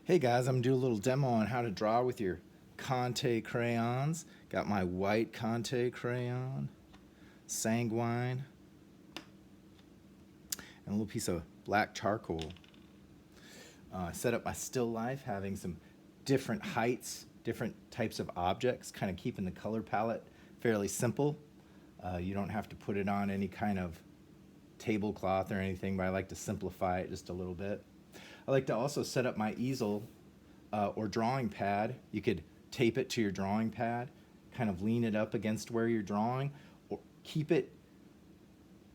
Hey guys, I'm gonna do a little demo on how to draw with your Conte crayons. Got my white Conte crayon, sanguine, and a little piece of black charcoal. I set up my still life having some different heights, different types of objects, kind of keeping the color palette fairly simple. You don't have to put it on any kind of tablecloth or anything, but I like to simplify it just a little bit. I like to also set up my easel or drawing pad. You could tape it to your drawing pad, kind of lean it up against where you're drawing, or keep it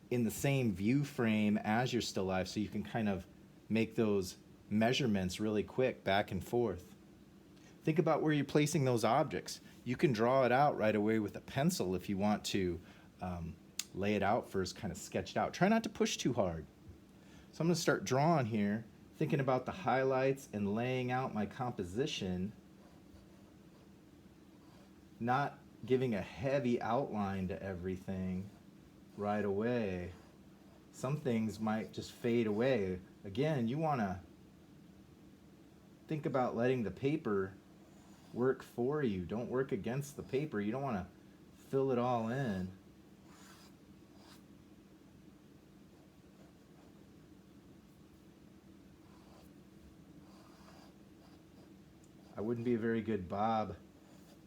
in the same view frame as your still life so you can kind of make those measurements really quick back and forth. Think about where you're placing those objects. You can draw it out right away with a pencil if you want to lay it out first, kind of sketch it out. Try not to push too hard. So I'm going to start drawing here, thinking about the highlights and laying out my composition, not giving a heavy outline to everything right away. Some things might just fade away. Again, you want to think about letting the paper work for you. Don't work against the paper. You don't want to fill it all in. I wouldn't be a very good Bob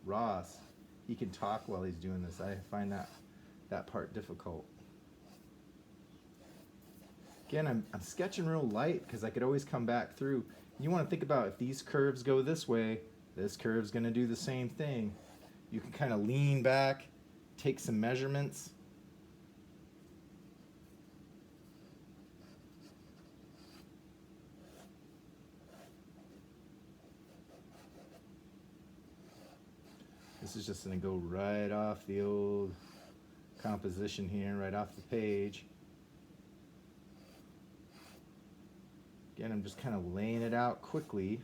Ross. He can talk while he's doing this. I find that part difficult. Again, I'm sketching real light because I could always come back through. You want to think about if these curves go this way, this curve's going to do the same thing. You can kind of lean back, take some measurements. This is just going to go right off the old composition here, right off the page. Again, I'm just kind of laying it out quickly.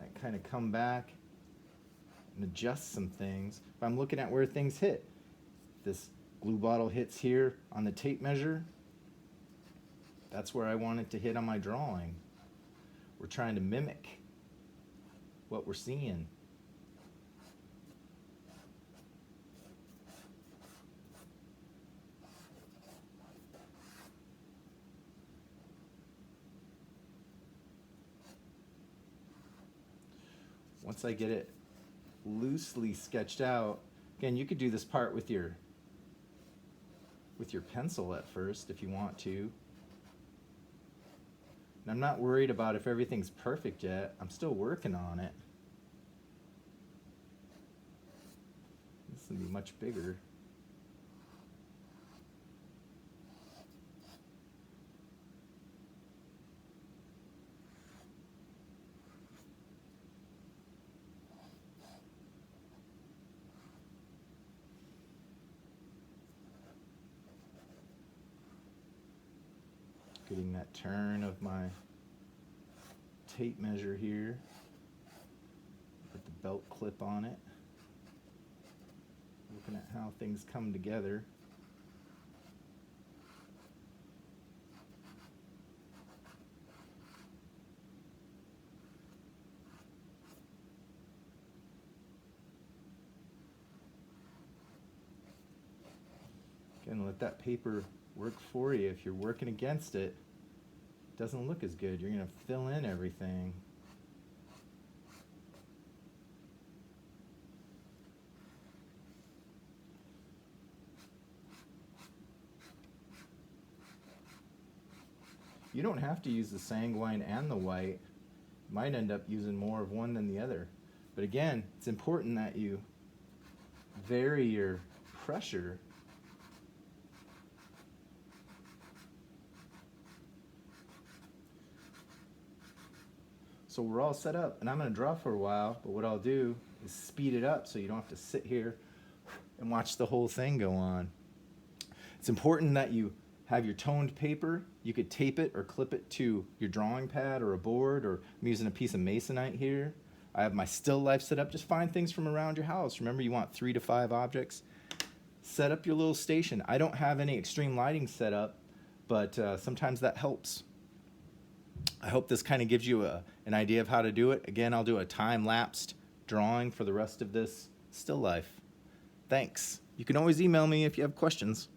I kind of come back and adjust some things. If I'm looking at where things hit, this glue bottle hits here on the tape measure, that's where I want it to hit on my drawing. We're trying to mimic what we're seeing. Once I get it loosely sketched out, again, you could do this part with your pencil at first if you want to. And I'm not worried about if everything's perfect yet. I'm still working on it. This will be much bigger. Getting that turn of my tape measure here. Put the belt clip on it. Looking at how things come together. Again, let that paper work for you. If you're working against it, it doesn't look as good. You're going to fill in everything. You don't have to use the sanguine and the white. You might end up using more of one than the other. But again, it's important that you vary your pressure. So we're all set up, and I'm going to draw for a while, but what I'll do is speed it up so you don't have to sit here and watch the whole thing go on. It's important that you have your toned paper. You could tape it or clip it to your drawing pad or a board, or I'm using a piece of masonite here. I have my still life set up. Just find things from around your house. Remember, you want 3 to 5 objects. Set up your little station. I don't have any extreme lighting set up, but sometimes that helps. I hope this kind of gives you an idea of how to do it. Again, I'll do a time-lapsed drawing for the rest of this still life. Thanks. You can always email me if you have questions.